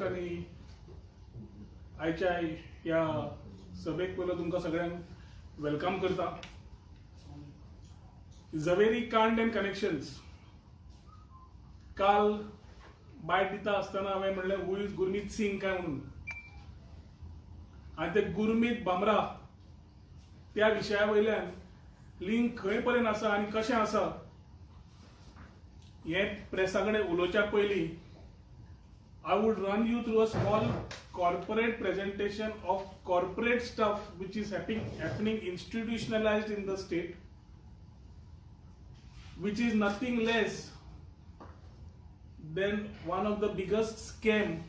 आणि आयच्या या सभेक पयलो तुमकां सगळ्यांक वेलकम करता. झवेरी कांड अँड कनेक्शन्स. काल बायट दिता आसतना हांवें म्हणलें हू इज गुरमीत सिंग काय म्हणून, आनी ते गुरमीत बामरा त्या विशया वयल्यान लिंक खंय पर्यंत आसा आनी कशें आसा हे प्रेसा कडेन उलोवच्या पयलीं I would run you through a small corporate presentation of corporate stuff which is happening institutionalized in the state, which is nothing less than one of the biggest scam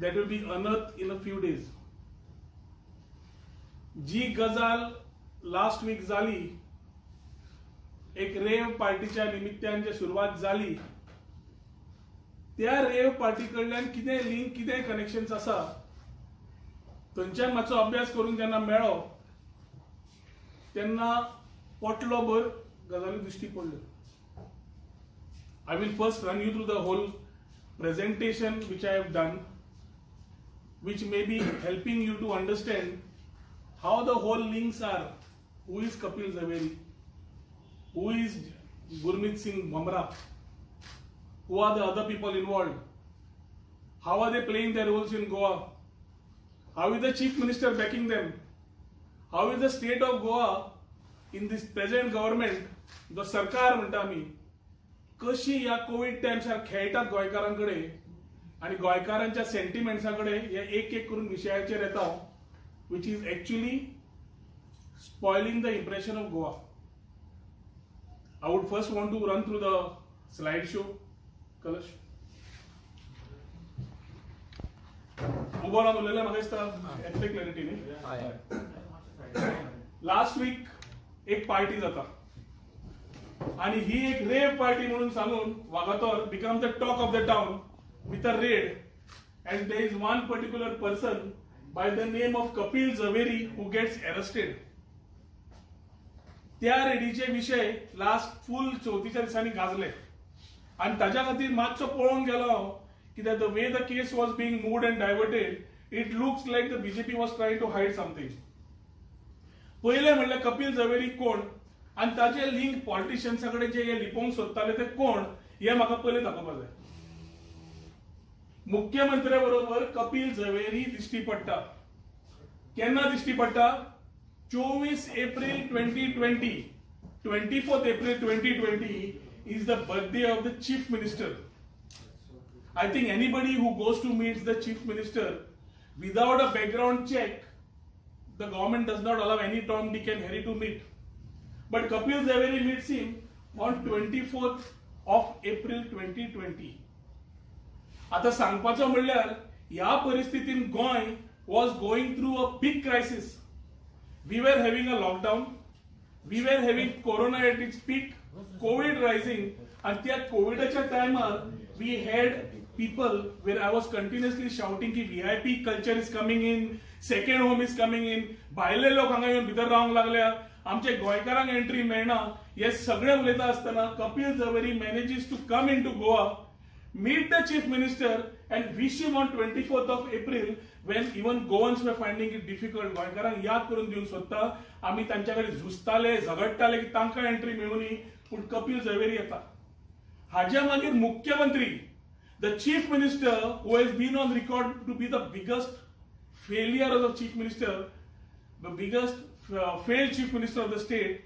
that will be unearthed in a few days. जी गजाल last weak जाली, एक रेव पार्टीच्या निमित्तान जी सुरवात जाली, त्या rave party कडल्यान कितें लिंक कितें कनेक्शन्स आसा थंयच्यान मातसो अभ्यास करून जेन्ना मेळ्ळो तेन्ना पोटलो भर गजाली दिश्टी पडल्यो. I will first run you through the whole presentation which I have done, which may be helping you to understand how the whole links are. Who is Kapil Zaveri? Who is Gurmeet Singh Bhamra? Who are the other people involved? How are they playing their roles in Goa? How is the chief minister backing them? How is the state of Goa in this present government, the सरकार म्हणटा आमी, कशी ह्या Covid टायम्सार खेळटात गोंयकारांकडे आणि गोंयकारांच्या सेंटिमेंट्साकडे हे एक एक करून विशयाचेर येता, which is actually spoiling the impression of Goa. I would first want to run through the slideshow. कलश उबो रावन उलयल्यार म्हाका दिसता येतले क्लॅरिटी न्ही. लास्ट वीक एक पार्टी जाता आणि ही एक रेव पार्टी म्हणून सांगून Vagator become the talk of the town with a red, and there is one particular person by the name of Kapil Zaveri who gets arrested. त्या रेडीचे विषय लास्ट फुल 34 दिसांनी गाजले आणि ताज्या खातीर मातसो पळोवंक गेलो कित्याक the way the case was being moved and diverted it looks like the BJP was trying to hide something. पयले म्हणल्यार कपिल झवेरी कोण आणि ताचे लिंक पॉलिटिशियन्सा कडेन जे हे लिपोवंक सोदताले ते कोण हे म्हाका पयले दाखोवपाक जाय. मुख्यमंत्र्या बरोबर कपिल झवेरी दिश्टी पडटा. केन्ना दिश्टी पडटा? 24 April 2020. 24 April 2020 is the birthday of the chief minister. I think anybody who goes to meet the chief minister without a background check, the government does not allow any Tom, Dick and Harry to meet. But Kapil Zaveri meets him on 24th of April 2020. आता सांगपाचो म्हणल्यार ह्या परिस्थितीन Goa was going through a big crisis. We were having a lockdown. We were having corona at its peak. COVID rising, and त्या कोविडच्या टायमार we had people where I was continuously shouting की VIP culture is coming in, second home is coming in, भायले लोक हांगा येवन भितर रावंक लागल्या, आमचे गोंयकारांक एंट्री मेळना, हे सगळे उलयता आसतना Kapil Zaveri manages to come into Goa, meet the chief minister and wish him on 24th of April when even Goans were finding it difficult. गोंयकारांक याद करून दिवंक सोदता आमी तांच्या कडेन झुजताले झगडटाले की तांकां एंट्री मेळुनी, पूण कपिल झवेरी येता. हाज्या मागीर मुख्यमंत्री, the chief minister who has been on record to be the biggest failure of the chief minister, the biggest failed chief minister of the state,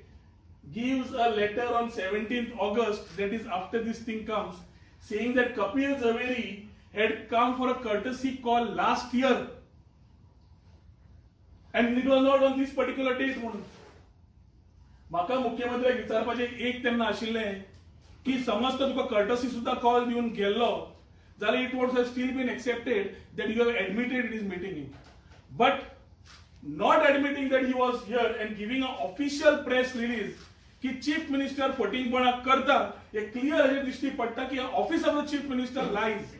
gives a letter on 17th August, that is after this thing comes, saying that Kapil Zaveri had come for a courtesy call last year and it was not on this particular date. म्हणून म्हाका मुख्यमंत्र्याक विचारपाचें एक तेन्ना आशिल्लें की समज तो तुका courtesy सुद्धा call दिवन गेल्लो जाल्यार it would have still been accepted that you have admitted it is meeting in, but not admitting that he was here and giving a official press release की चीफ मिनिस्टर फटींगपणा करता, हे clear हेजेर दिश्टी पडटा की office of the chief minister lies.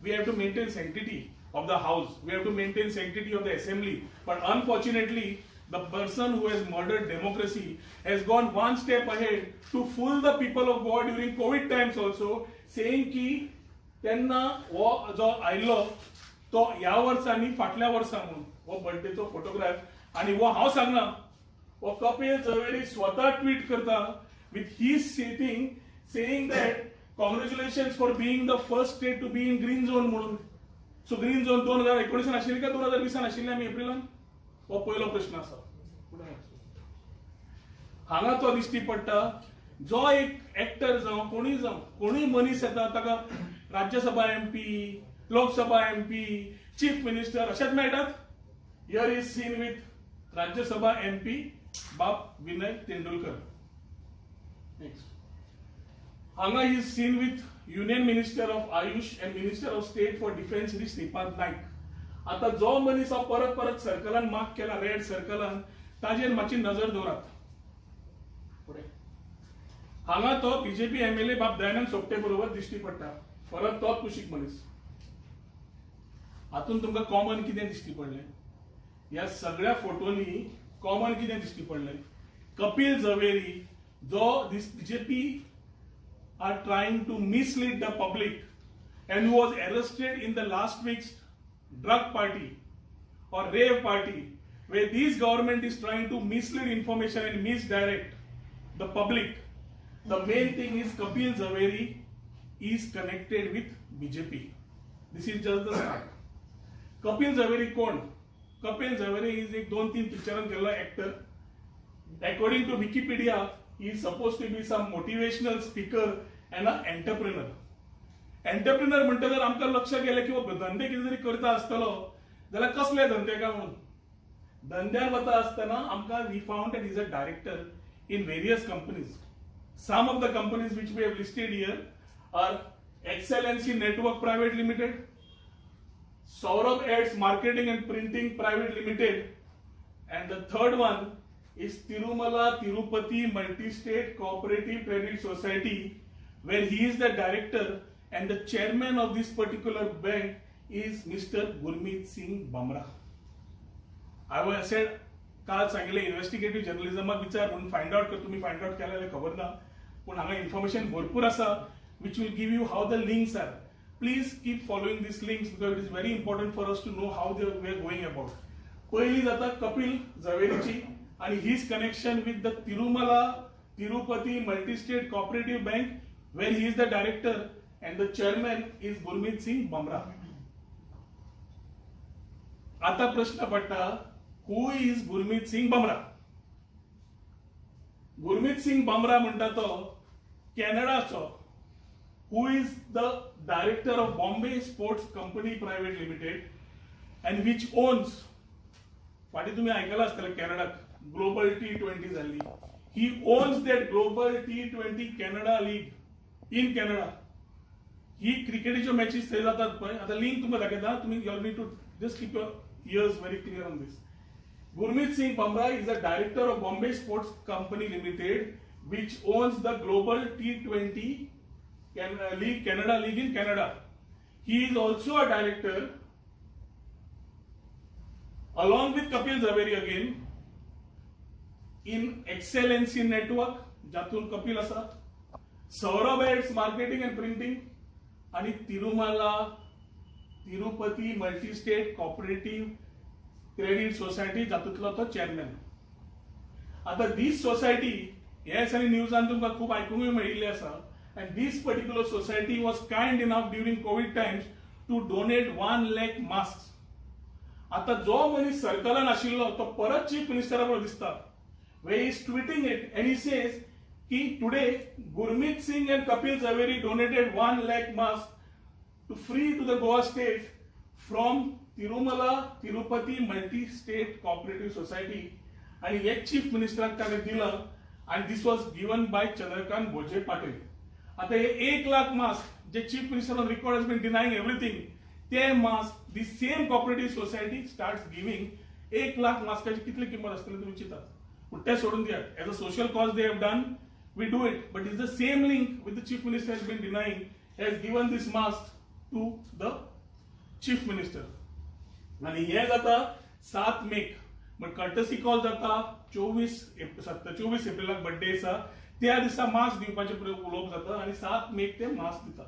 We have to maintain sanctity of the house, we have to maintain sanctity of the assembly, but unfortunately the person who has murdered democracy has gone one step ahead to fool the people of Goa during COVID times also, saying ki तेन्ना हो जो आयिल्लो तो ह्या वर्सा आनी फाटल्या वर्सा म्हणून हो बर्थडेचो फोटोग्राफ आनी हो हांव सांगना वो कपिल झवेरी स्वतः ट्वीट करता with his stating saying that congratulations for being the first state to be in green zone म्हणून. सो ग्रीन झोन 2019 आशिल्ली का 2020 आशिल्ली आमी एप्रिलान हो पयलो प्रश्न आसा. हांगा तो दिश्टी पडटा जो एक एक्टर जावं कोणूय मनीस येता ताका Rajya Sabha MP Lok Sabha MP chief minister अशेच मेळटात. Here is seen with Rajya Sabha MP बाप विनय तेंडुलकर. नेक्स्ट हांगा is seen with union minister of Ayush end minister of state for defence Shri Shripad Naik. आता जो मनीस हा परत परत सर्कलान मार्क केला रेड सर्कलान ताजेर मातशी नजर दवरात. हांगा तो बीजेपी एमएलए बाब दयानंद सोपटे बरोबर दिश्टी पडटा. परत तोच कुशीक मनीस. हातून तुमकां कॉमन कितें दिश्टी पडलें? ह्या सगळ्या फोटोनी कॉमन कितें दिश्टी पडलें? कपिल झवेरी जो दिस BJP are trying to mislead the public and who was arrested in the last week's drug party or rave party where this government is trying to mislead information and misdirect the public. The main thing is Kapil Zaveri is connected with BJP. This is just the start. Kapil Zaveri कोण? Kapil Zaveri is एक 2-3 पिक्चरान केल्लो actor. According to Wikipedia, he is supposed to be some motivational speaker and an entrepreneur. Entrepreneur म्हणटगर आमकां लक्ष गेलें की वो धंदे कितें तरी करता आसतलो जाल्यार कसले धंदे काय म्हणून. धंद्यान वता आसतना आमकां we found that he is a director in various companies. Some of the companies which we have listed here are Excellency Network Private Limited, Saurabh Ads Marketing and Printing Private Limited, and the third one is Tirumala Tirupati Multi-State Cooperative Credit Society, where he is the director and the chairman of this particular bank is Mr. Gurmeet Singh Bamra. I was said, काल सांगितले investigative जर्नलिझमाक विचार म्हणून find out कर. तुम्ही find out केलेले खबर ना पण हांगा इन्फॉर्मेशन भरपूर आसा which will give you how the links are. Please keep following these links because it is very important for us to know how we are going about. पहिली जाता Kapil झवेरीची and his connection with the Tirumala Tirupati Multi-State Cooperative Bank where he is the director and the chairman is Gurmeet Singh Bamra. आता प्रश्न पडटा who is Gurmeet Singh Bamra? Gurmeet Singh Bamra म्हणटा तो कॅनडाचो who is the director of Bombay Sports Company Private Limited and which owns फाटी तुम्ही आयकला आसतले कॅनडाक global T20 जाल्ली. He owns that global T20 Canada League in Canada. ही क्रिकेटीच्यो मॅचीस थंय जातात पळय. आता लिंक तुमकां दाखयता. तुम्ही you need to just keep your ears very clear on this. Gurmeet Singh Bamra is the director of Bombay Sports Company Limited which owns the global T20 League Canada League in Canada. He is also a director along with Kapil Zaveri again in Excellency Network जातून कपिल आसा, Saurabh Ads Marketing and Printing आणि Tirumala Tirupati Multi-State Cooperative Credit Society जातूंतलो तो chairman. आता दिस society yes आणि न्यूजान तुमकां खूप आयकूंक मेळिल्ली आसा and this particular society was kind enough during COVID times to donate 1 lakh masks. आता जो मनीस सर्कलान आशिल्लो तो परत चीफ मिनिस्टरा बरोबर दिसता where he is tweeting it and he says कि today Gurmeet Singh and Kapil Zaveri donated 1 lakh masks to free to the Goa state from Tirumala Tirupati Multi-State Cooperative Society and he chief minister ताका दिलं and this was given by Chandrakant Bhoje Patil. आता हे 1 lakh mask जे chief minister on record has been denying everything ते mask the same cooperative society starts giving 1 lakh मास्काची कितली किंमत असतली तुम्ही चिंतात. पण ते सोडून दियात as a social cause they have done we do it but is the same link with the chief minister has been denying has given this mask to the chief minister. आणि हे जाता 7 मेक पण courtesy call जाता 24 एप्रिलाक birthday आसा त्या दिसा mask दिवपाचे उलोवप जाता आणि 7 मेक ते मास्क दितात.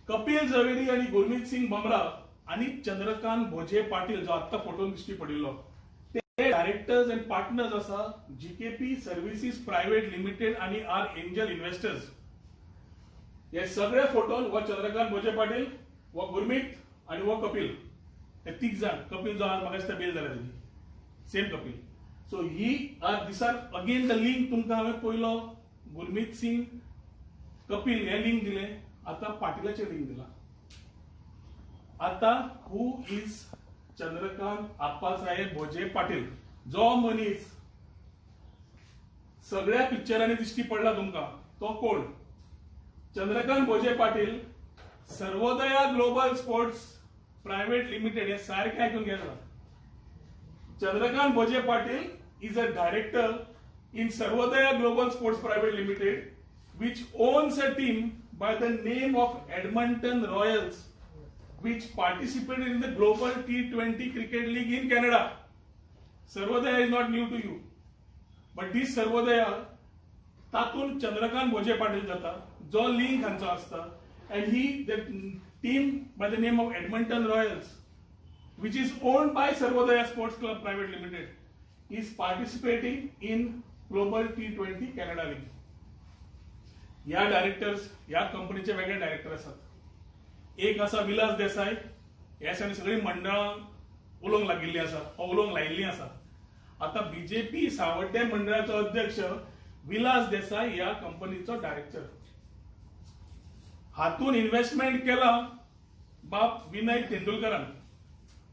कपिल झवेरी आणि गुरमीत सिंग बमरा आणि चंद्रकांत भोजे पाटील जो आता फोटोन दिश्टी पडिल्लो ते डायरेक्टर्स अँड पार्टनर्स आसा जीकेपी सर्व्हिसेस प्रायव्हेट लिमिटेड आणि आर एंजल इन्व्हेस्टर्स. हे सगळे फोटोन व चंद्रकांत भोजे पाटील व गुरमीत आणि व कपिल हे तीग जाण. कपिल जो आज म्हाका दिसता बेल जाल्या तेजी same Kapil. So here this are again the link. तुमकां हांवें पयलो गुरमीत सिंग कपिल हे लिंक दिले, आता पाटीलाचे लिंक दिला. आता हू इज चंद्रकांत आप्पासाहेब भोजे पाटील. जो मनीस सगळ्या पिक्चरांनी दिश्टी पडला तुमकां तो कोण? Chandrakant Bhoje Patil Sarvodaya global sports private limited हे सारखे ऐकून घ्या. Chandrakant Bhoje Patil is a director in Sarvodaya Global Sports Private Limited, which owns a team by the name of Edmonton Royals, which participated in the Global T20 Cricket League in Canada. Sarvodaya is not new to you, but this Sarvodaya तातून चंद्रकांत भोजे पाटील जाता, जो link हांचो आसता, and he the team by the name of Edmonton Royals, which is owned by Sarvodaya Sports Club Private Limited, is participating in Global T20 Canada League. या directors या कंपनीचे वेगळे director असतात. एक असा विलास देसाई, ह्या सगळी मंडळां उलोवंक लागिल्ली आसा, उलोवंक लायिल्ली आसा. आता बीजेपी सावड्डे मंडळाचो अध्यक्ष विलास देसाई या कंपनीचो डायरेक्टर. हातून इन्व्हेस्टमेंट केला बाप विनय तेंडुलकरान,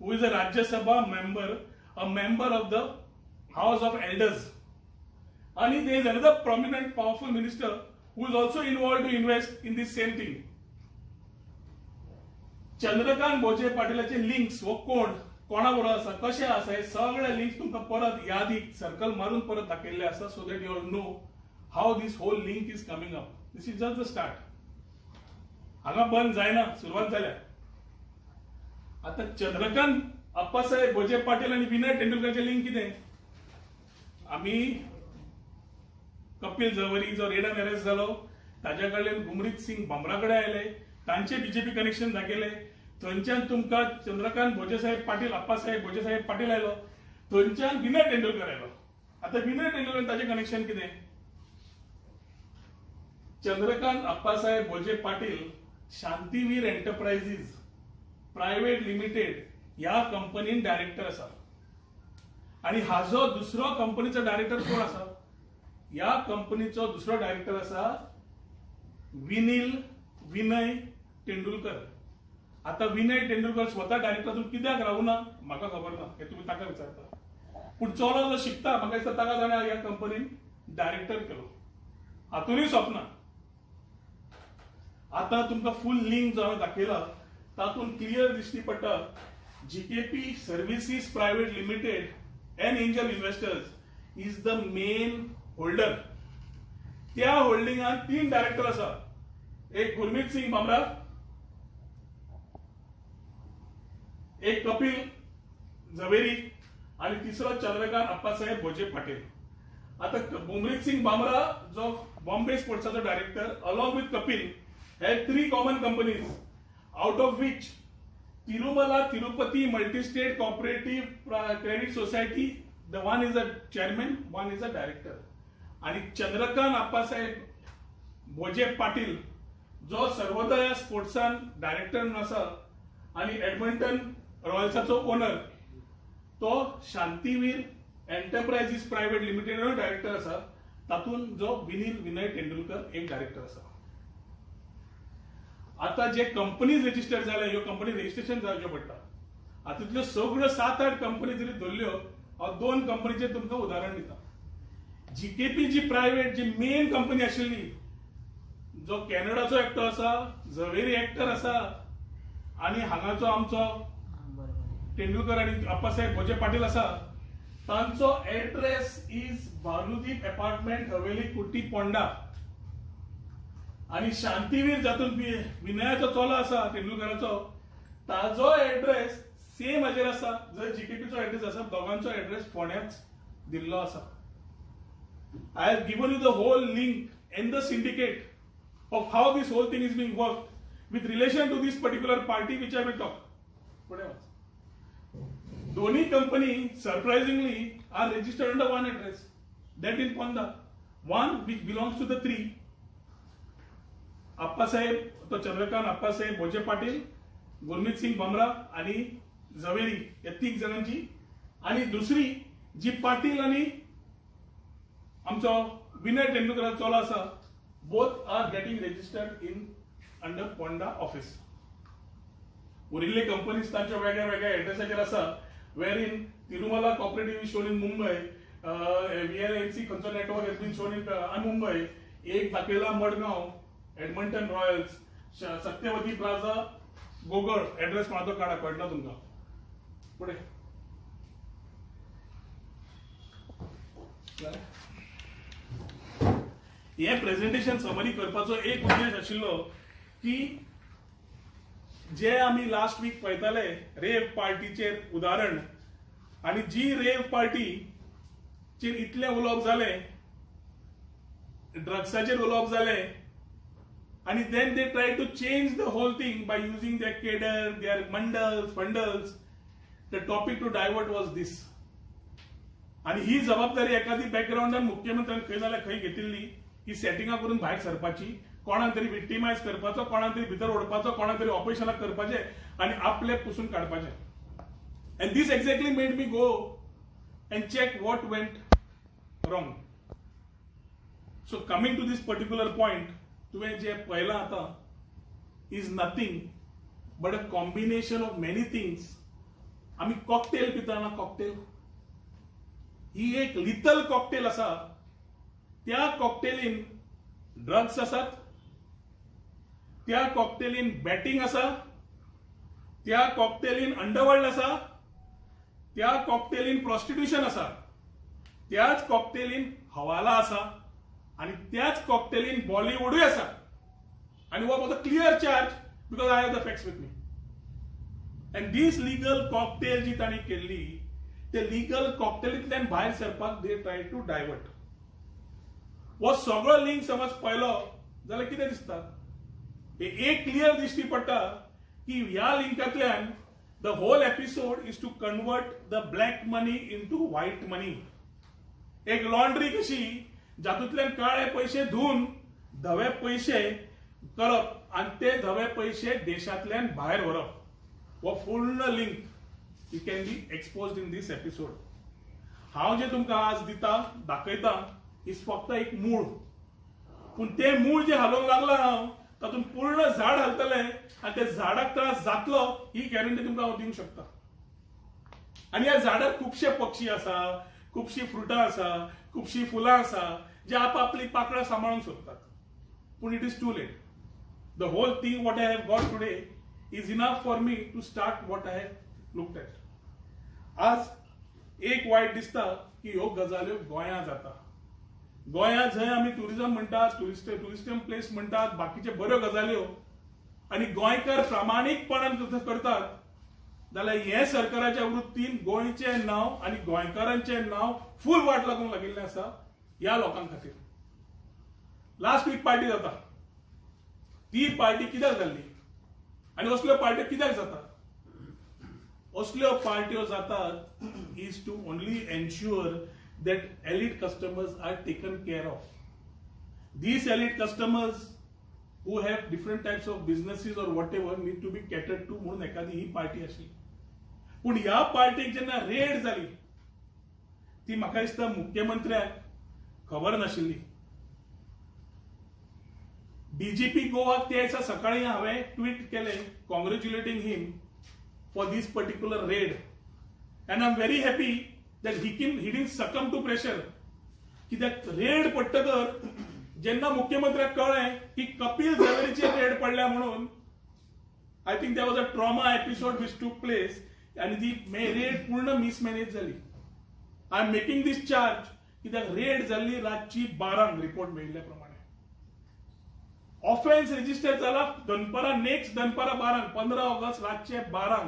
who is a Rajya Sabha member, a member of the House of Elders. And there is another prominent, powerful minister who is also involved to invest in this same thing. Chandrakant Bhoje पाटीलाचे links व कोणाबरोबर आसा, कशे आसा, हे सगळे लिंक्स तुमकां परत यादीक सर्कल मारून परत दाखयल्ले आसा, so that you know how this whole link is coming up. This is just the start. हांगा बंद जायना, सुरवात जाल्या. आता चंद्रकांत आप्पासाहेब भोजे पाटील आणि विनय तेंडुलकरचे लिंक कितें? आम्ही कपिल झवेरी जो रेडान अरेस्ट जालो ताच्या कडल्यान गुरमीत सिंग बमरा कडेन आयले, तांचे बीजेपी कनेक्शन दाखयले. थंयच्यान तुमकां चंद्रकांत भोजे साहेब पाटील, आप्पासाहेब भोजे साहेब पाटील आयलो. थंयच्यान विनय तेंडुलकर आयलो. आता विनय तेंडुलकर ताचे कनेक्शन कितें? Chandrakant Appasaheb Bhoje Patil Shantiveer enterprises private limited या कंपनीन डायरेक्टर आसा. आणि हाजो दुसरो कंपनीचो डायरेक्टर कोण आसा? या कंपनीचो दुसरो डायरेक्टर आसा विनय तेंडुलकर. आता विनय तेंडुलकर स्वतः डायरेक्टर कित्याक रावना म्हाका खबर ना, हे तुम्ही ताका विचारता. पूण चलो जो शिकता म्हाका दिसता ताका जाणा ह्या कंपनीन डायरेक्टर केलो. हातूनय स्वप्ना. आता तुमकां फुल लिंक जो हांवें दाखयला तातून क्लियर दिश्टी पडटा GKP services private limited end angel investors is the main holder. त्या होल्डिंगान 3 डायरेक्टर आसा. एक गुरमीत सिंग बमरा, एक कपिल झवेरी आणि तिसरो चंद्रकांत आप्पासाहेब भोजे पाटील. आता गुरमीत सिंग बमरा जो बॉम्बे स्पोर्ट्साचो डायरेक्टर अलॉंग विथ कपिल हे 3 common companies, out of which Tirumala Tirupati Multi-State Cooperative Credit Society, the one is a chairman, one is a director. आणि चंद्रकांत आप्पासाहेब भोजे पाटील जो सर्वोदया स्पोर्ट्सान डायरेक्टर आसा आणि एडमंटन रॉयल्साचो ओनर, तो शांतीवीर एंटरप्राइजेस प्रायव्हेट लिमिटेड डायरेक्टर आसा. तातून जो विनय तेंडुलकर एक डायरेक्टर आसा. आता जे कंपनीज रजिस्टर झाल्या ह्यो कंपनी रजिस्ट्रेशन जावचे पडटा. आता तितल्यो सगळ्यो 7-8 कंपनी जरी धरल्यो, हांव 2 कंपनीचे तुमकां उदाहरण दिता. जीकेपी जी प्रायव्हेट जी मेन कंपनी आशिल्ली, जो कॅनडाचो एकटो आसा, झवेरी एक्टर आसा आणि हांगाचो आमचो तेंडुलकर आणि आप्पासाहेब भोजे पाटील आसा, तांचो एड्रेस इज भानुदीप अपार्टमेंट हवेली कुटी पोंडा. आणि शांतीवीर जातून विनयाचो चलो आसा तेंडुलकराचो, ताजो एड्रेस सेम हाजेर आसा जर जीकेपीचो एड्रेस आसा. दोगांचो एड्रेस फोंड्याच दिल्लो आसा. I have given you the whole link in the syndicate of how this whole thing is being work with relation to this particular party which I will talk. Doni company surprisingly are registered under one address, that in Ponda, one which belongs to the three. Appasaheb तो चंद्रकांत अप्पासाहेब भोजे पाटील, गुरमीत सिंग बमरा आणि झवेरी या तीन जणांची, आणि दुसरी जी पाटील आणि आमचो विनय तेंडुलकर चलो आसा, both are getting registered in under Ponda office. उरिल्ले कंपनीज तांच्या वेगळ्या वेगळ्या एड्रेसाचेर आसा, wherein Tirumala cooperative is shown in Mumbai, VLNC खंयचो network has been shown in Mumbai, एक दाखयला Madgaon, Edmonton Royals, Satyavati plaza, Gogol, address कोणाचो काढा कळना तुमकां. पुढे हे प्रेझेंटेशन समरी करपाचो एक उद्देश आशिल्लो की जे आमी लास्ट वीक पळयताले रेव पार्टीचेर उदाहरण, आणि जी रेव पार्टीचेर इतले उलोवप जाले, ड्रग्साचेर उलोवप जाले, आणि then they try to change the whole thing by using their cadre, their mandals, bundles. The topic to divert was this. आणि ही जबाबदारी एखादी बॅकग्राऊंडान मुख्यमंत्र्यान खंय जाल्यार खंय घेतिल्ली, ही सेटिंगां करून भायर सरपाची, कोणाक तरी विक्टिमायज करपाचो, कोणाक तरी भितर ओडपाचो, कोणाक तरी ऑपरेशनाक करपाचे आणि आपले पुसून काडपाचे. And this exactly made me go and check what went wrong. So coming to this particular point, तुवें जे पळयलां आतां is nothing but a combination of many things. आमी कॉकटेल पिता ना, कॉकटेल ही एक लिथल कॉकटेल आसा. त्या कॉकटेलीन ड्रग्स आसात, त्या कॉकटेलीन बॅटिंग आसा, त्या कॉकटेलीन अंडरवर्ल्ड आसा, त्या कॉकटेलीन प्रॉस्टिट्यूशन आसा, त्याच कॉकटेलीन हवाला आसा, आणि त्याच कॉकटेलीन बॉलिवूडूय आसा. आणि वो was a clear charge because I have the facts with me. And this legal cocktail जी तांणी केल्ली, ते लिगल कॉकटेलींतल्यान भायर सरपाक दे ट्राय टू डायवर्ट. वो सगळो लिंक समज पळयलो जाल्यार कितें दिसता, एक क्लियर दिश्टी पडटा की ह्या लिंकांतल्यान the whole episode is to convert the black money into white money. एक लॉन्ड्री कशी जातूंतल्यान काळे पैसे धुवन धवे पैसे करप आणि ते धवे पैसे देशांतल्यान भायर व्हरप. वो पूर्ण link you can be exposed in this episode. हांव जे तुमकां आज दिता, दाखयता, इज फक्त एक मूळ, पूण ते मूळ जे हालोवंक लागला हांव, तातूंत पूर्ण झाड हालतले आणि त्या झाडाक त्रास जातलो ही गॅरंटी तुमकां हांव दिवंक शकता. आणि ह्या झाडार खुबशे पक्षी आसा, खुबशीं फ्रुटां आसा, खुबशीं फुलां आसा, जे आपापली पाकळां सांबाळूंक सोदतात. पूण it is too late. The whole thing what I have got today is enough for me to start what I have looked at. आज एक वायट दिसता की ह्यो गजाल्यो गोंयांत जाता. गोंयांत जंय आमी टुरिझम म्हणटात, टुरिस्टम प्लेस म्हणटात, बाकीचे बऱ्यो गजाल्यो, आणि गोंयकार प्रामाणीकपणान करतात, जाल्यार हे सरकाराच्या वृत्तीन गोंयचे नांव आणि गोंयकारांचे नांव फूल वाट लागूंक लागिल्लें आसा ह्या लोकां खातीर. लास्ट वीक पार्टी जाता, ती पार्टी कित्याक जाल्ली आणि असल्यो पार्ट्यो कित्याक जातात? असल्यो पार्ट्यो जातात is to only ensure that elite customers are taken care of. These elite customers who have different types of businesses or whatever need to be catered to म्हणून एखादी ही पार्टी आशिल्ली. पूण ह्या पार्टीक जेन्ना रेड जाली, ती म्हाका दिसता मुख्यमंत्र्याक खबर नाशिल्ली. डीजीपी गोवाक त्या दिसा सकाळी हांवें ट्वीट केलें congratulating him for this particular raid, and I am very happy that he didn't succumb to pressure. कित्याक रेड पडटकर जेन्ना मुख्यमंत्र्याक कळ्ळें की कपिल झवेरीचेर रेड पडल्या म्हणून, I think there was a trauma episode which took place, आनी ती रेड पूर्ण मिसमॅनेज जाली. I am making this charge कित्याक रेड जाल्ली रातची 12 रिपोर्ट मेळिल्ल्या प्रमाणे. ऑफेन्स रजिस्टर जाला दनपारा, नेक्स्ट दनपारा 12, 15 ऑगस्ट रातचे 12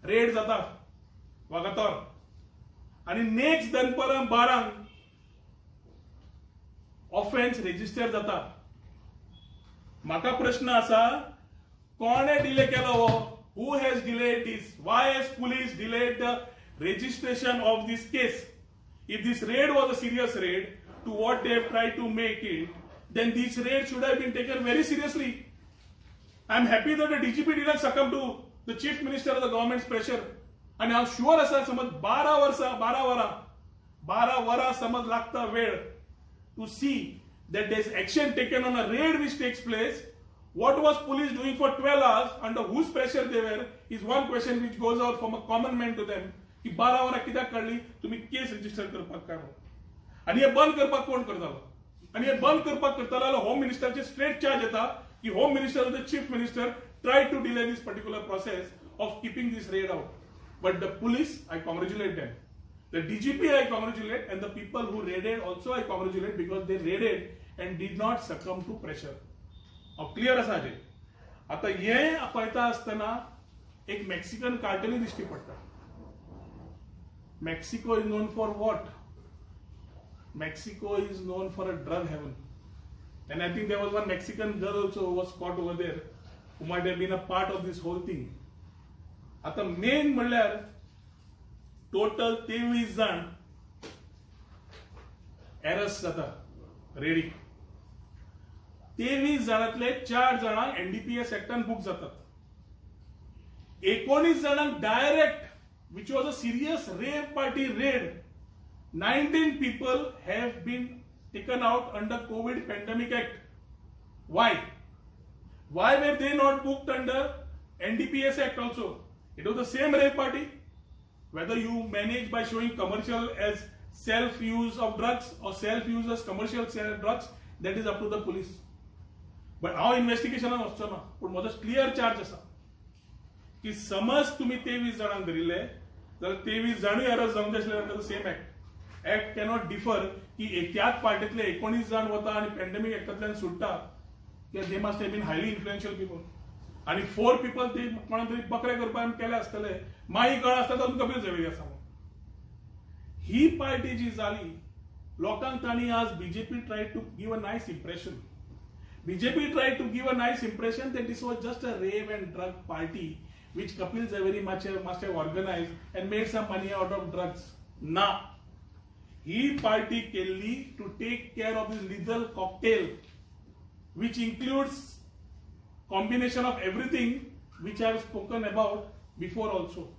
रेड जाता वागातोर, आणि नेक्स्ट दनपारा 12 ऑफेन्स रजिस्टर जाता. म्हाका प्रश्न आसा, कोणे डिले केलो हो? Who has delayed this? Why has police delayed the registration of this case? If this raid was a serious raid, to what they have tried to make it, then this raid should have been taken very seriously. I am happy that the DGP didn't succumb to the chief minister of the government's pressure. And I am sure असा समज 12 वरा समज लागता वेळ to see that there is action taken on a raid which takes place. What was police doing for 12 hours, under whose pressure they were, is one question which goes out from a common man to them. की 12 वरा कित्याक काढली? तुम्ही केस register करपाक काय? आणि हे बंद करपाक कोण करतालो? आणि हे बंद करपाक करतालो होम मिनिस्टरचे स्ट्रेट चार्ज येता की home minister the chief minister tried to delay this particular process of keeping this raid out. But the police, I congratulate them. The DGP I congratulate, and the people who raided also I congratulate, because they raided and did not succumb to pressure. Clear असा जे आता हे पळता असताना एक Mexican cartel दिश्टी पडटा. Mexico is known for what? Mexico is known for a drug heaven. And I think there was one Mexican girl also who was caught over there, who might have been a part of this whole thing. आता main म्हणल्यार total 23 जण arrest जाता रेडीक. 23 जणांतले 4 जाणां NDPS एक्टान book जातात. 19 जणांक direct, which was a serious rape party raid, 19 people have been taken out under COVID Pandemic Act. Why? Why were they not booked under NDPS Act also? It was the same rape party. Whether you manage by showing commercial as self-use of drugs or self-use as commercial drugs, that is up to the police. But how investigation वचचो ना. पण म्हजो clear charge आसा की समज तुम्ही 23 जणांक धरिल्ले जाल्यार 23 जाणूय arrest जावंक जाय आसले under the same act. Act cannot differ की त्याच पार्टीतले 19 जाण वता आणि पॅन्डेमिक एक्टांतल्यान सुट्टा. They must have been highly influential people. आणि 4 पीपल ते कोणा तरी बकरे करपाक केले आसतले. मागीर कळ आसता तातूंत कपिल झवेरी आसा. ही पार्टी जी जाली, लोकांक तांणी आज BJP tried to give a nice impression. BJP tried to give a nice impression that this was just a rave and drug party which Kapil Zaveri must have organized and made some money out of drugs. Na. He party kelli to take care of this lethal cocktail, which includes combination of everything which I have spoken about before also.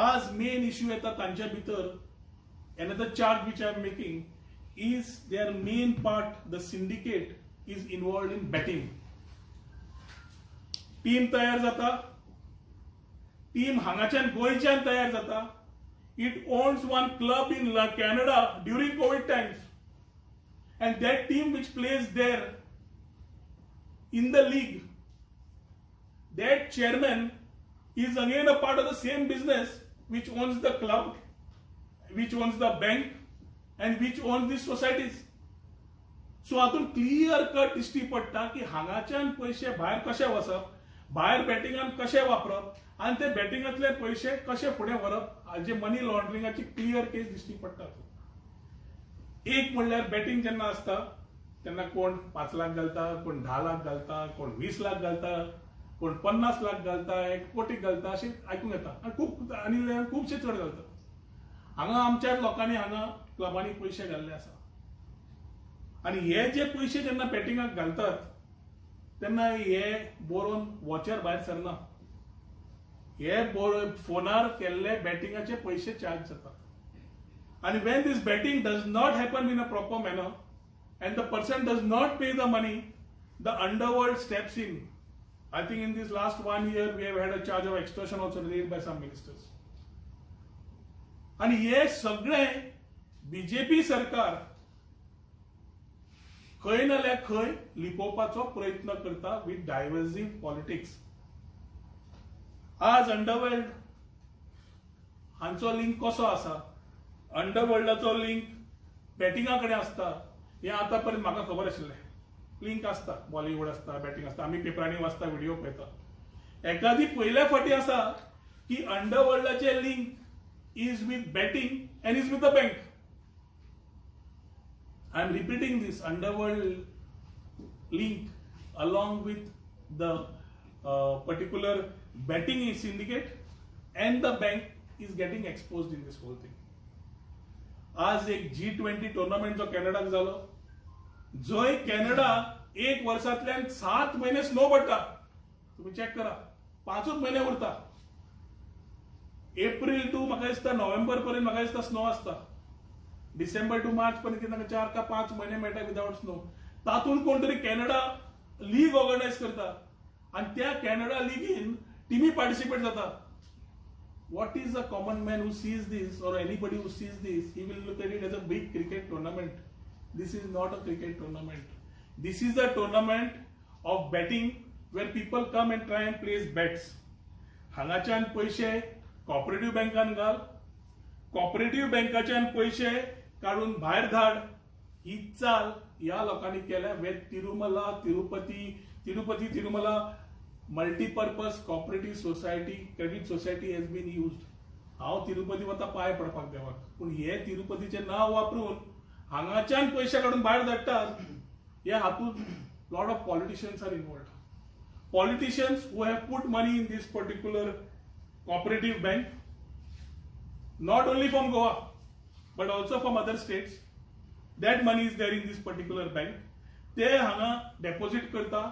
As main issue at तांच्या भितर, another charge which I am making is their main part, the syndicate, is involved in betting. Team तयार जाता. Team हांगाच्यान गोंयच्यान तयार जाता. It owns one club in Canada during COVID times. And that team which plays there in the league, that chairman is again a part of the same business which owns the club, which owns the bank, and which owns these societies. So हातून clear cut दिश्टी पडटा की हांगाच्यान पैसे भायर कशे वचप, भायर बॅटिंगान कशे वापरप, आणि ते बॅटिंगातले पैसे कशे फुडें व्हरप, हाजे मनी लॉन्ड्रिंगाची क्लियर केस दिश्टी पडटा. एक म्हणल्यार बॅटिंग जेन्ना आसता तेन्ना कोण 5 लाख घालता, कोण 10 लाख घालता, कोण 20 लाख घालता, कोण 50 लाख घालता, 1 कोटी घालता, अशें आयकूंक येता. आनी खुबशे चड घालता. हांगा आमच्या लोकांनी हांगा क्लबांनी पयशे घाल्ले आसा. आणि हे जे पैसे जेन्ना बॅटिंगाक घालतात तेन्ना हे बरोवन वॉचर भायर सरना. हे फोनार केल्ले बॅटिंगाचे पैसे चार्ज जातात. आणि when this betting does not happen in a proper manner and the person does not pay the money, the underworld steps in. I think in this last 1 year we have had a charge of extortion also raised by some ministers. आणि हे सगळे BJP सरकार खंय नाल्यार खंय लिपोवपाचो प्रयत्न करता with diverging politics. आज अंडरवर्ल्ड हांचो लिंक कसो आसा? अंडरवर्ल्डाचो लिंक बॅटिंगा कडेन आसता हें आतां पर्यंत म्हाका खबर आशिल्लें. लिंक आसता, बॉलिवूड आसता, बॅटिंग आसता, आमी पेपरांनी वाचता, व्हिडिओ पळयता. एकादी पयल्या फावटी आसा की अंडरवर्ल्डाचें link is with batting and is with the bank. I am repeating this underworld link along with the particular betting syndicate and the bank is getting exposed in this whole thing. आज एक G20 tournament जो कॅनडाक जालो, जय Canada एक वर्षांतल्यान 7 महिने snow पडटा. तुम्ही check करा, 5च महिने उरता. एप्रिल टू म्हाका दिसता नोव्हेंबर पर्यंत म्हाका दिसता स्नो आसता. डिसेंबर टू मार्च पर्यंत तांकां 4 का 5 महिने मेळटा विदाउट स्नो. तातूंत कोण तरी कॅनडा लीग ऑर्गनायज करता आणि त्या कॅनडा लिगीन टीमी पार्टिसिपेट जाता. What is a common man who sees this, or anybody who sees this, he will look at it as a big cricket tournament. This is not a cricket tournament. This is a tournament of betting where people come and try and place bets. हांगाच्यान पैसे cooperative बँकान घाल, cooperative बँकाच्यान पैसे काढून भायर धाड, ही चाल या लोकांनी केल्या. वेद Tirumala, Tirumala multi-purpose cooperative society, credit society has been used. हांव तिरुपती वता पांय पडपाक देवाक, पूण हे तिरुपतीचें नांव वापरून हांगाच्यान पयशे काडून भायर धाडटात. हे हातूंत lot of politicians are involved. Politicians who have put money in this particular cooperative bank, not only from Goa but also from other states, that money is there in this particular bank. ते हांगा deposit करता.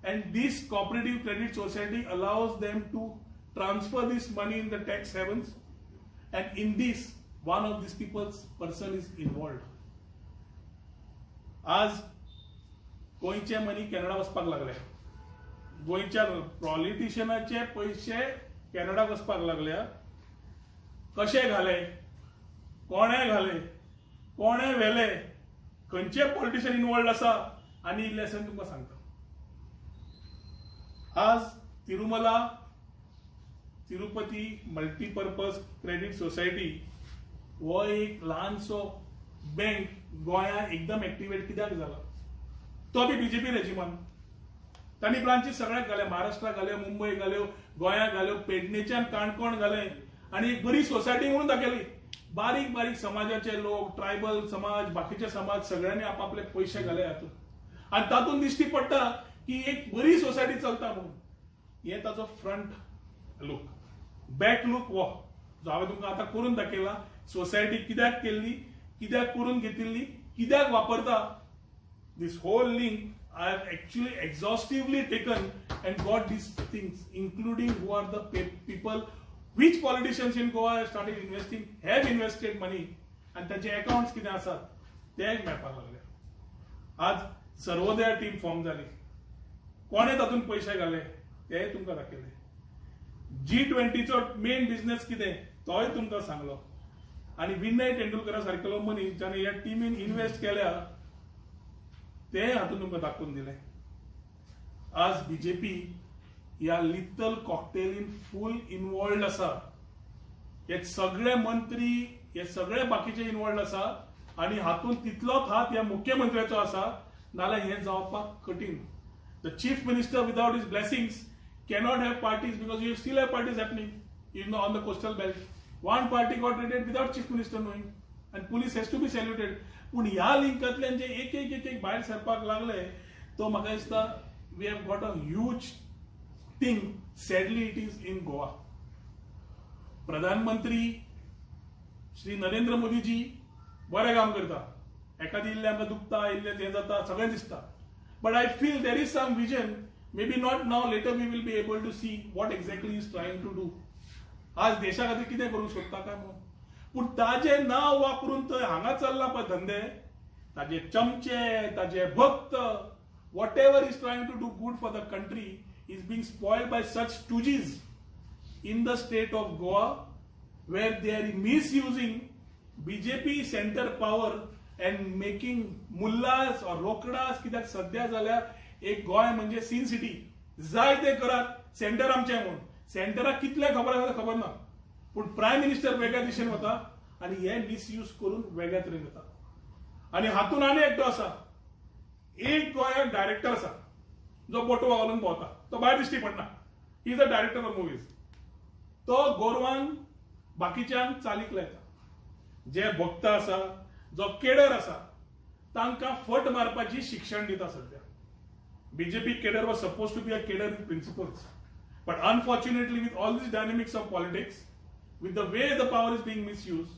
And this cooperative credit society allows them to transfer this money in the tax havens, and in this one of these person is involved. आज गोंयचे मनी Canada वचपाक लागले. गोंयच्या पॉलिटिशियनाचे पैसे Canada वचपाक लागल्या. कशे घाले, कोणे घाले, कोणे व्हेले, खंयचे पॉलिटिशियन इन्वॉल्वड आसा, आनी इल्लें तुमकां सांगता. आज Tirumala Tirupati multipurpose credit society हो एक ल्हानसो बँक गोंयांत एकदम एक्टिवेट कित्याक जाला? तो बी बीजेपी रेजिमान. तांणी ब्रांचीस सगळ्याक घाले, महाराष्ट्राक घाल्यो, मुंबय घाल्यो, गोंयांत घाल्यो, पेडणेच्यान काणकोण घाले, आनी एक बरी सोसायटी म्हणून दाखयली. बारीक बारीक समाजाचे लोक, ट्रायबल समाज, बाकीचे समाज सगळ्यांनी आपापले पयशे घाले हातूंत. आनी तातूंत दिश्टी पडटा की एक बरी सोसायटी चलता म्हणून. हे ताचो फ्रंट लूक. बॅक लूक हो जो हांवें तुमकां आतां करून दाखयला. सोसायटी कित्याक केल्ली, कित्याक करून घेतिल्ली, कित्याक वापरता. This whole link I have actually exhaustively taken and got these things, including who are the people, which politicians in Goa have started investing, have invested money, and तांचे accounts कितें आसात ते मेळपाक लागले. आज सर्वोदय टीम फॉर्म जाली. कोणे तातूंत पयशे घाले ते तुमकां दाखयले. G20चो मेन बिझनेस कितें तोय तुमकां सांगलो. आनी विनय तेंडुलकरा सारकेलो मनीस जाणें ह्या टिमीन इन्वेस्ट केल्या ते हातूंत तुमकां दाखोवन दिले. आज बीजेपी ह्या लिथल कॉकटेलीन फुल इन्वॉल्वड आसा. हे सगळे मंत्री, हे सगळे बाकीचे इन्वॉल्वड आसा. आनी हातूंत तितलोच हात ह्या मुख्यमंत्र्याचो आसा, नाल्यार हें जावपाक कठीण. The chief minister, without his blessings, cannot have parties, because you still have parties happening, even on the coastal belt. One party got raided without chief minister knowing, and police has to be saluted. पूण ह्या लिंकांतल्यान जे एक एक भायर सरपाक लागले, तो म्हाका दिसता we have got a huge thing. Sadly, it is in Goa. प्रधानमंत्री श्री नरेंद्र मोदीजी बरें काम करता. एखादी इल्लें आमकां दुखता, इल्लें हें जाता, सगळें दिसता. But I feel there is some vision. Maybe not now, later we will be able to see what exactly he is trying to do. आज देशा खातीर कितें करूंक सोदता काय म्हणून. पूण ताजें नांव वापरून थंय हांगा चल्ला पळय धंदे, ताजे चमचे, ताजे भक्त, whatever is trying to do good for the country is being spoiled by such stooges in the state of Goa, where they are misusing BJP center power and making मुल्लास or रोकडास. कित्याक सध्या जाल्यार एक गोंय म्हणजे scene city. जाय ते करात, centre आमचें म्हणून. सेंटराक कितले खबर ना, पूण प्रायम मिनिस्टर वेगळ्या दिशेन वता आनी हे मिसयूज करून वेगळ्या तरेन वता. आनी हातूंत आनी एकटो आसा. एक गोंयाक डायरेक्टर आसा जो बोटो घालून भोंवता. तो भायर दिश्टी पडना. He is a director of movies. तो गोरवांक बाकीच्यांक चालीक लायता. जे भक्त आसा, जो केडर आसा, तांकां फट मारपाची शिक्षण दिता सध्या. BJP cadre was supposed to be a cadre with principles. But unfortunately, with all these dynamics of politics, with the way the power is being misused,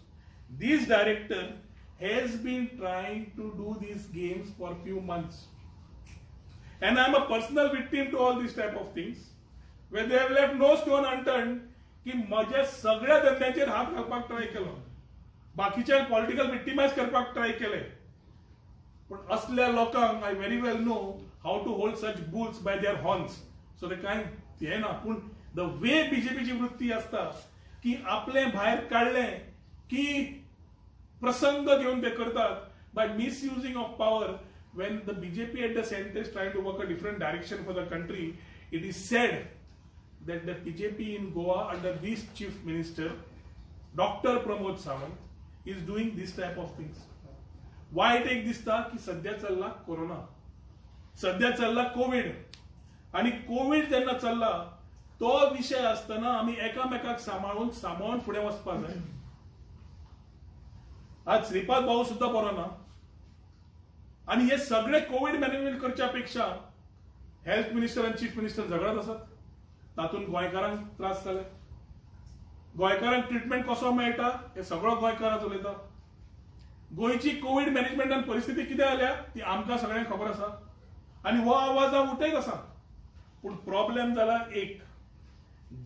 this director has been trying to do these games for a few months. And I am a personal victim to all these type of things, where they have left no stone unturned की माझ्या सगळ्या धंद्याचेर हात घालपाक try केलो, बाकीच्या political victimise करपाक try केले. पण असल्या लोकांक I very well know how to hold such bulls by their horns. So ते कांय हे ना. पूण द वे बीजेपीची वृत्ती असता की आपले भायर काढले की प्रसंग घेऊन ते करतात by misusing of power. When the BJP at the center is trying to work a different direction for the country, it is said that the BJP in Goa under this chief minister, Dr. Pramod Sawant, is doing this type of things. Why take this की सध्या चालला corona, सध्या चालला Covid, आणि Covid जेन्ना चालला तो विषय असताना आम्ही एकामेकाक सांभाळून फुडें वचपाक जाय. आज श्रीपाद भाऊ सुद्धा बरो ना, आणि हे सगळे कोविड मॅनेजमेंट करच्या पेक्षा हेल्थ मिनिस्टर आणि चीफ मिनिस्टर झगडत असतात. तातून गोंयकारांक त्रास जाले, गोंयकारांक ट्रिटमेंट कसो मेळटा हे सगळो गोंयकारांच उलयता. गोंयची कोविड मॅनेजमेंट आणि परिस्थिती कितें जाल्या ती आमकां सगळ्यांक खबर आसा, आणि हो आवाज हांव उठयत आसा. पूण प्रॉब्लेम जाला एक,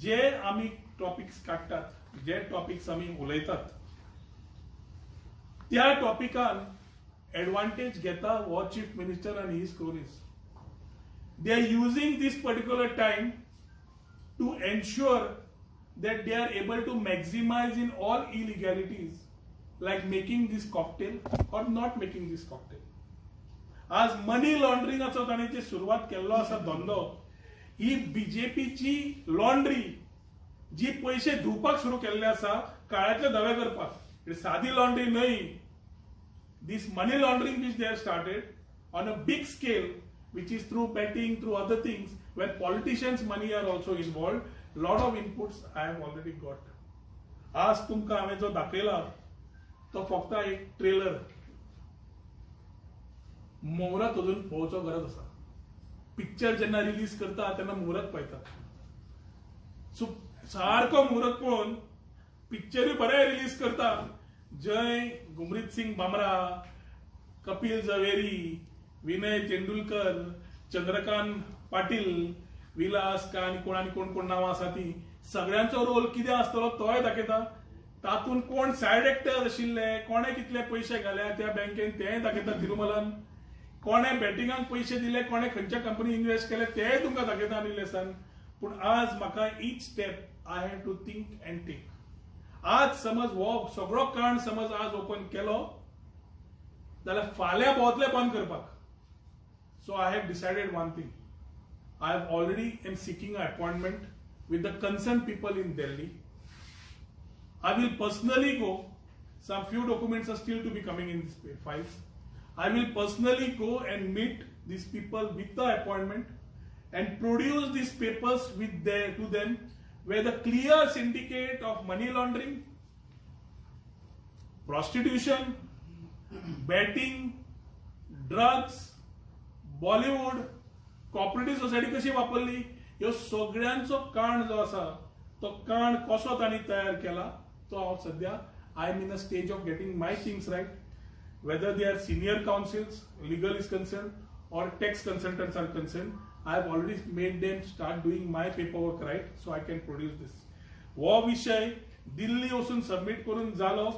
जे आमी टॉपिक्स काडटात, जे टॉपिक्स आमी उलयतात, त्या टॉपिकान advantage घेता हो chief minister and his cronies. They are using this particular time to ensure that they are able to maximize in all illegalities, like making this cocktail or not making this cocktail. आज मनी लॉन्ड्रिंगाचो ताणें सुरवात केल्लो आसा धंदो. ही बीजेपीची laundry जी पैसे धुवपाक सुरू केल्ले आसा काळ्यातले धवे करपाक, सादी लॉन्ड्री न्हय. This money laundering which they have started on a big scale, which is through betting, through other things, where politicians' money are also involved. Lot of inputs I have already got. आज तुमकां हांवें जो दाखयला तो फक्त एक trailer. मुहूर्त अजून पळोवचो गरज आसा. पिक्चर जेन्ना रिलीज करता तेन्ना मुहूर्त पळयतात. सो सारको मुहूर्त पळोवन पिक्चरूय बरें रिलीज करता. जय गुरमीत सिंग बामरा, कपिल झवेरी, विनय तेंडुलकर, चंद्रकांत पाटील, विलास काय कोण कोण नांवां आसा ती सगळ्यांचो रोल कितें आसतलो तोय दाखयता. तातूंत कोण सायड एक्टर आशिल्ले, कोणे कितले पयशे घाल्या त्या बँकेन तेंय दाखयता तिरुमलान, कोणे बॅटिंगाक पयशे दिले, कोणे खंयच्या कंपनी इन्व्हेस्ट केले तेय तुमकां दाखयता आनी लेसन. पूण आज म्हाका each step I have to think and take. आज समज हो सगळो कांड समज आज ओपन केलो जाल्यार फाल्यां बोतले बंद करपाक. So I have decided one thing. I have already am seeking a appointment with the concerned people in Delhi. I will personally go. Some few documents are still to be coming in these files. I will personally go and meet these people with the appointment and produce these papers to them, where the clear syndicate of money laundering, prostitution, betting, drugs, Bollywood, cooperative society कशी वापरली, ह्यो सगळ्यांचो कांड जो आसा तो कांड कसो तांणी तयार केला तो हांव सध्या I am in a stage of getting my things right. Whether they are senior counsels, legal is concern or tax consultants are concerned, I have already made them start doing my paperwork right, so I can produce this. वो विषय दिल्ली वचून submit करून जालो,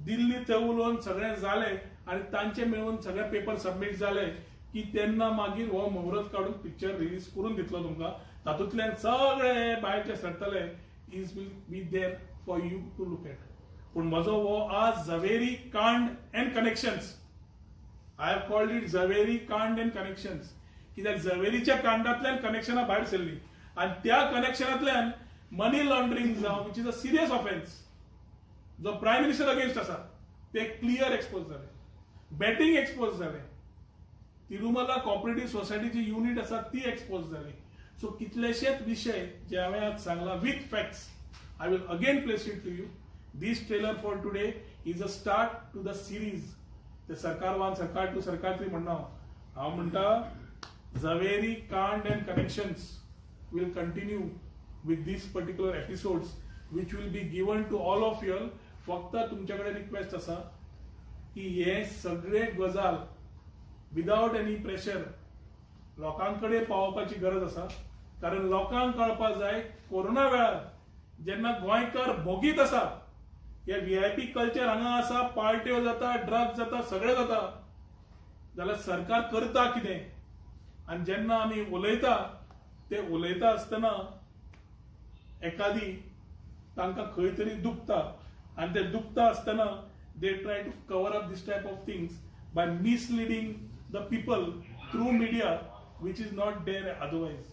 दिल्ली थंय उलोवन सगळें जालें आनी तांचे मेळून सगळे पेपर सबमिट जाले की तेन्ना मागीर हो मुहूर्त काडून पिक्चर रिलीज करून दितलो तुमकां. तातूंतल्यान सगळे भायरचे सरतले is will be there for you to look at. पूण म्हजो हो आज झवेरी कांड and connections, I have called it Zaveri कांड एंड कनेक्शन्स, कित्याक झवेरीच्या कांडांतल्यान कनेक्शनां भायर सरली आनी त्या कनेक्शनांतल्यान मनी लॉन्ड्रिंग जावन which is a serious offence जो प्रायम मिनिस्टर अगेन्स्ट आसा ते क्लियर एक्सपोज जाले, बॅटिंग एक्सपोज जाले, तिरुमला कॉपरेटिव्ह सोसायटीची युनिट आसा ती एक्सपोज जाली. सो कितलेशेच विषय जे हांवें आज सांगला with facts I will again place it to you. This trailer for today is a start to the series. ते सरकार 1, सरकार 2, सरकार 3 म्हणना हांव म्हणटा Zaveri, Kand and Connections will continue with these particular episodes which will be given to all of you. फक्त तुमच्याकडे request असा की हे सगळे गजाल विदाउट एनी प्रेशर लोकांकडे पावपाची गरज असा. कारण लोकांक कळपाक जाय कोरोना वेळार जेन्ना गोंयकार भोगीत असा, हे VIP कल्चर हांगा आसा, पार्ट्यो जाता, ड्रग्स जाता, सगळे जाता, जाल्यार सरकार करता कितें. आणि जेन्ना आमी उलयता ते उलयता आसतना एखादी तांकां खंय तरी दुखता आणि ते दुखता आसतना they try to cover up this type of things by misleading the people through media, which is not there otherwise.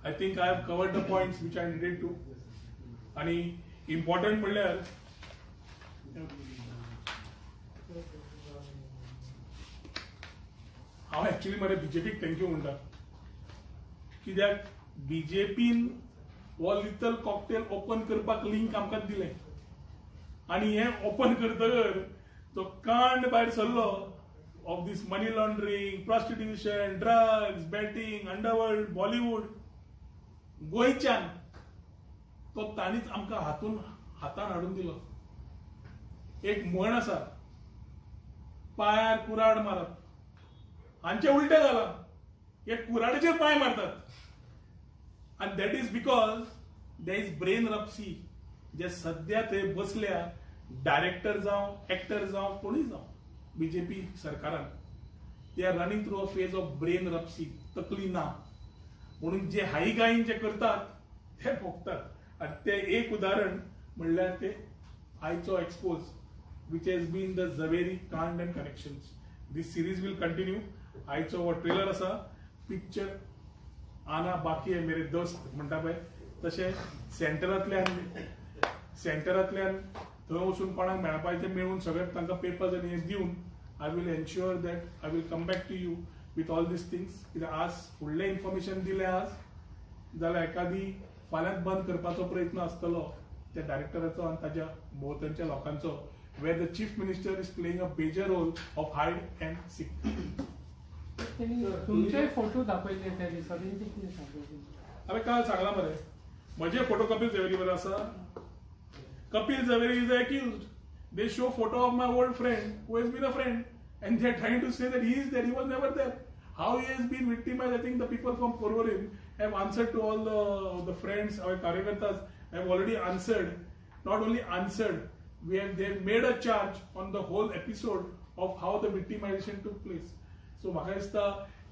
I think I have covered the points which I needed to. आणि important म्हणल्यार हांव actually मरे बीजेपीक thank you म्हणटा. कित्याक बीजेपीन वो little cocktail open करपाक link आमकां दिलें आणि हे ओपन करतकर तो कांड भायर सरलो of this money laundering, prostitution, drugs, batting, underworld, Bollywood गोंयच्यान तो ताणीच आमकां हातान हाडून दिलो. एक म्हण आसा, पायार कुराड मारप, हांचे उलटे जाला, हे कुराडेचेर पांय मारतात. and that is because there is brain rupture. जे सध्या थंय बसल्या, डायरेक्टर जावं, एक्टर जावं, कोणी जावं बीजेपी सरकारान, they are running through a phase of brain rupture. तकली ना म्हणून जे हाईगाईन जे करतात ते भोगतात. आणि ते एक उदाहरण म्हणल्यार ते आयचो expose which has been the Zaveri, Kand and Connections. This series will continue. आयचो वो ट्रेलर असा, पिक्चर आना बाकी आहे मेरे दोस्त म्हणटा पळय तशें सेंटरांतल्यान थंय वचून कोणाक मेळपाक ते मेळून सगळे तांकां पेपर्स आनी हे दिवन I will ensure that I will come back to you with all these things. कित्याक आज फुडलें इन्फॉर्मेशन दिलें आज जाल्यार एखादी फाल्यांच बंद करपाचो प्रयत्न आसतलो त्या डायरेक्टराचो आनी ताच्या भोंवतणच्या लोकांचो, where the chief minister is playing a major role of hide and seek. तुमचे फोटो दाखवले त्या दिसा तेंचे कितें सांगले? हांवें काल सांगला मरे, म्हजे फोटो कपिल झवेरी वर आसा. Kapil Zaveri is accused. They show photo of my old friend who has been a friend and they are trying to say that he is there. He was never there. How he has been victimized, I think the people from Porvorim have answered to all the friends, our Karyakartas have already answered. Not only answered, they have made a charge on the whole episode of how the victimization took place. So म्हाका दिसता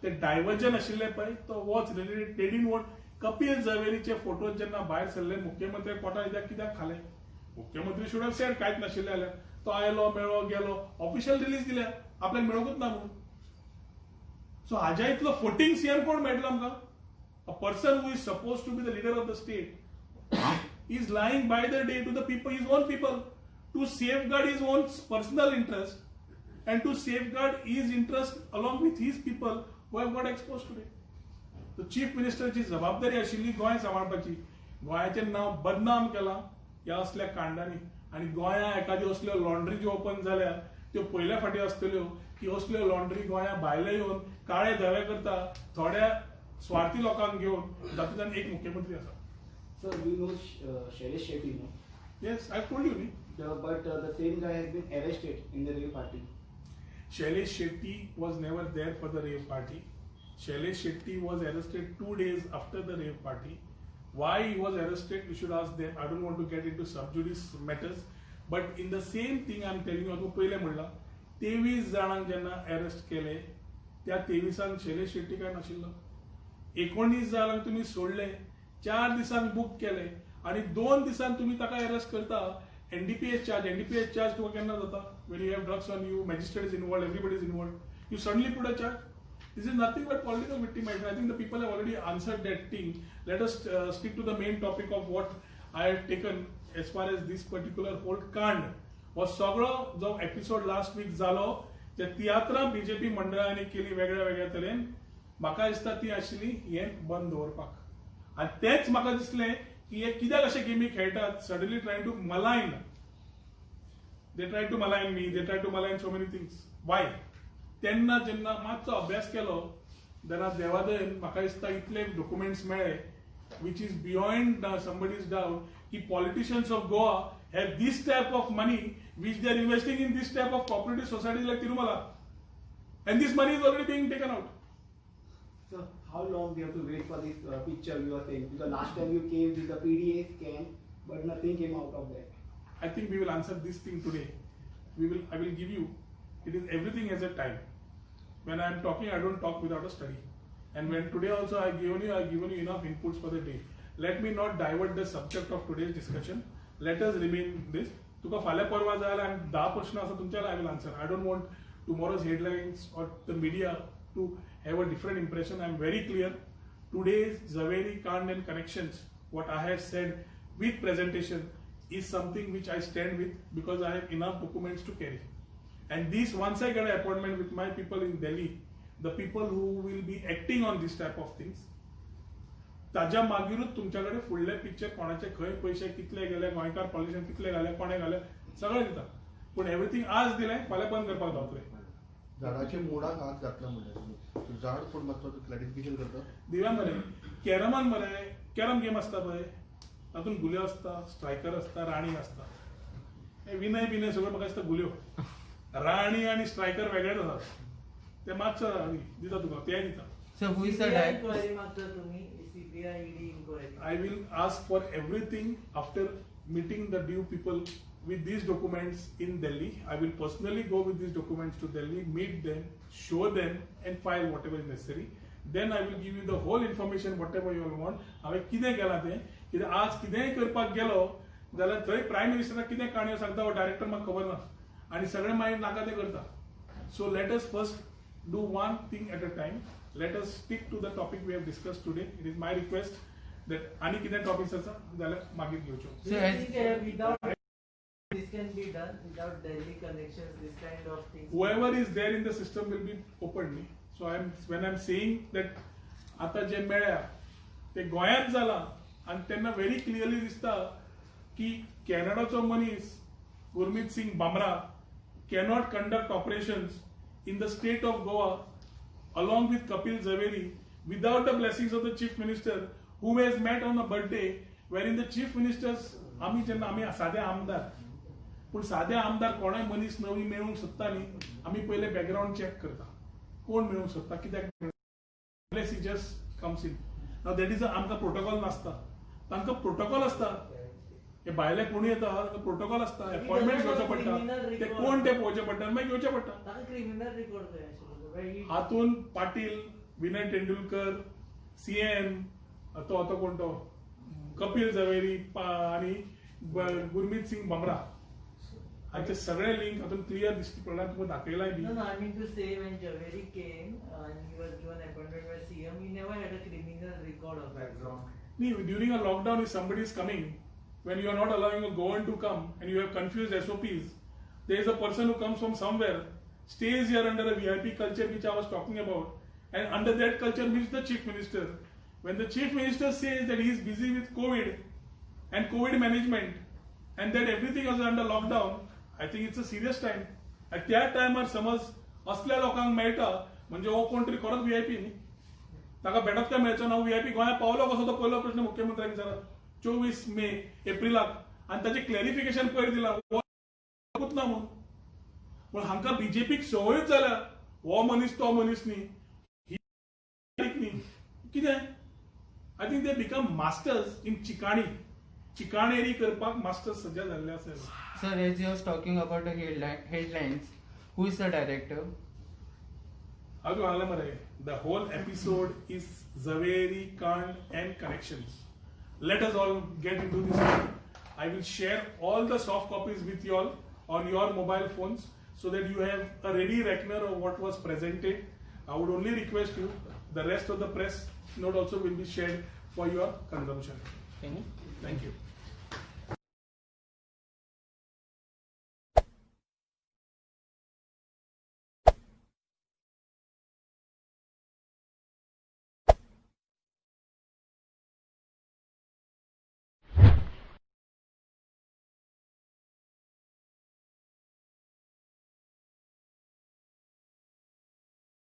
ते divergence आशिल्लें पळय तो watch related. They didn't want Kapil झवेरीचे photo जेन्ना भायर सरले मुख्यमंत्री पोटा कित्याक खाले. मुख्यमंत्री शुड हॅव सेड कांयच नाशिल्लें जाल्यार तो आयलो मेळ्ळो गेलो, ऑफिशियल रिलीज दिल्या आपल्याक मेळोकूच ना म्हणून. सो हाज्या इतलो फोटिंग सीएम कोण मेळटलो आमकां? A person who is suppose to be the leader of the state is lying by the day to the people, his own people, to safeguard his own personal interest and to safeguard his interest along with his people who have got exposed today. The chief ministerची जबाबदारी आशिल्ली गोंय सांबाळपाची. गोंयाचें नांव बदनाम केलां ह्या असल्या कांडांनी. आनी गोंया एखाद्यो असल्यो लॉन्ड्री ज्यो ओपन जाल्या त्यो पयल्या फाटी आसतल्यो की असल्यो लॉन्ड्री गोंया भायले येवन काळे धवे करता थोड्या स्वार्थी लोकांक घेवन, जातूंतल्यान एक मुख्यमंत्री आसा. Sir, we know Shailesh Shetty, no? Yes, I told you. But the same guy has been arrested in the rave party. Shailesh Shetty was never there for the rave party. Shailesh Shetty was arrested 2 days after the rave party. Why he was arrested, you should ask them. I don't want to get into sub judice matters. But in the same thing I'm telling you, हांव पयलें म्हणलां 23 जाणांक जेन्ना arrest केले त्या 23 शैलेश शेट्टी काय नाशिल्लो. 19 जाणांक तुम्ही सोडले, 4 दिसांक बुक केले आणि 2 दिसांक तुम्ही ताका अरेस्ट करता. NDPS charge तुका केन्ना जाता? When you have drugs on you, magistrate is involved, everybody is involved. You suddenly put a charge. This is nothing but political victimization. I think the people have already answered that thing. Let us stick to the main topic of what I have taken as far as this particular whole कांड. हो सगळो जो episode last weak जालो त्या तियात्रां BJP मंडळांनी केली वेगळ्या वेगळ्या तरेन, म्हाका दिसता ती आशिल्ली हे बंद दवरपाक. आनी तेच म्हाका दिसलें की हे कित्याक अशे गेमी खेळटात, suddenly trying to malign. They try to malign me, they try to malign so many things. Why? तेन्ना जेन्ना मातसो अभ्यास केलो देन देवादयन म्हाका दिसता इतले डॉक्युमेंट्स मेळ्ळे which is beyond somebody's doubt कि politicians of Goa have this type of money which they are investing in this type of cooperative societies like Tirumala, and this money is already being taken out. So how long we have to wait for this picture you are saying? Because last time you came with the PDA scan, but nothing came out of that. I think we will answer this thing today. I will give you. It is everything has a time. When I am talking, I don't talk without a study. And when today also I given you enough inputs for the day. Let me not divert the subject of today's discussion. Let us remain this. तुका फाल्या परवा जायला आणि 10 प्रश्न आसा तुमच्याला I will answer. I don't want tomorrow's headlines or the media to have a different impression. I am very clear. Today's Zaveri, Kand and connections, what I have said with presentation is something which I stand with because I have enough documents to carry. And this, once I get an appointment with my people in Delhi, the people who will be acting on this type of things, ताज्या मागीरूच तुमच्याकडे फुडले picture कोणाचे खंय पैसे कितले गेले, गोंयकार politician कितले घाले, कोणे घाले, सगळें दिता. पूण एव्हरीथिंग आज दिले, फाल्यां बंद करपाक जावतले. झाडाच्या मुळाक हात घातला म्हणजे झाड कोण महत्वाचं क्लॅरिफिकेशन करता. दिव्या मरे कॅरमान मरे कॅरम गेम असता पळय, तातूंत गुल्यो असता, स्ट्रायकर असता, राणी असता. हे विनय बिनय सगळं म्हाका दिसता गुल्यो. राणी आणि स्ट्रायकर वेगळेच आसात. ते मातसो दिता तुका, ते दिता. So who is the director? inquiry मागता तुम्ही CBI ED inquiry. I will ask for everything after meeting the due people with these documents in Delhi. I will personally go with these documents to Delhi, meet them, show them, and file whatever is necessary. Then I will give you the whole information, whatever you all want. हांवें कितें केलां तें, कित्याक आज कितेंय करपाक गेलो जाल्यार थंय प्रायम मिनिस्टराक कितें काणयो सांगता हो डायरेक्टर म्हाका खबर ना, आनी सगळें मागीर नाका तें करता. So let us first do one thing at a time. Let us stick to the topic we have discussed today. It is my request that any कितें topics आसा जाल्यार मागीर घेवच्यो. So as Without this can be done without Delhi connections, this kind of things. Whoever is there in the system will be openly. So when I'm saying that आता जे मेळ्या ते गोंयांत जाला आनी तेन्ना व्हेरी क्लियरली दिसता की कॅनडाचो मनीस Gurmeet Singh Bamra cannot conduct operations in the state of Goa along with Kapil Zaveri without the blessings of the Chief Minister, whom has met on a birthday, wherein the Chief Ministers, आमी सादे आमदार, पूण सादे आमदार कोणाय मनीस नवी मेळूंक सोदता न्ही, आमी पयले बॅकग्राऊंड चेक करता, कोण मेळूंक सोदता, कित्याक unless he just comes in. Now that is आमकां प्रोटोकॉल नासता, तांकां प्रोटोकॉल आसता. हे भायले कोणी येता तांकां प्रोटोकॉल आसता, अपॉइंटमेंट घेवचो पडटा, ते कोण ते पळोवचे पडटा, मागीर घेवचे पडटा. ताका क्रिमिनल रेकॉर्ड जाय आशिल्लो. हातून पाटील, विनय तेंडुलकर, CM, तो कोण तो कपिल झवेरी आणि गुरमीत सिंग बामरा हाचे सगळे लिंक हातून क्लियर दिसता पडला. तुका दाखयलाय बी. No, I mean to say when Javeri came and he was given appointment by CM, he never had a criminal record of background. During a lockdown, if somebody is coming, when you are not allowing a Goan to come and you have confused SOPs, there is a person who comes from somewhere, stays here under a VIP culture which I was talking about, and under that culture meets the Chief Minister. When the Chief Minister says that he is busy with COVID and COVID management and that everything is under lockdown, I think it's a serious time. At that time समज असल्या लोकांक मेळटा म्हणजे हो कोण तरी खरोच VIP न्ही, ताका भेटत काय मेळचो ना. VIP गोंयांत पावलो कसो तो पयलो प्रश्न मुख्यमंत्र्याक विचारला 24 मे एप्रिलाक, आनी ताचें क्लॅरिफिकेशन पयर दिलां ना म्हणून. पण हांकां बीजेपीक संवयूच जाल्या हो मनीस तो मनीस न्ही, कितें. I think they become masters in चिकाणेरी करपाक मास्टर्स सध्या जाल्ले आसा. sir, as you was talking about the headlines, who is the director? हांव तुका सांगलें मरे, the whole episode is Zaveri, Kand and connections. Let us all get into this. I will share all the soft copies with you all on your mobile phones so that you have a ready reckoner of what was presented. I would only request you, the rest of the press note also will be shared for your consumption. Thank you.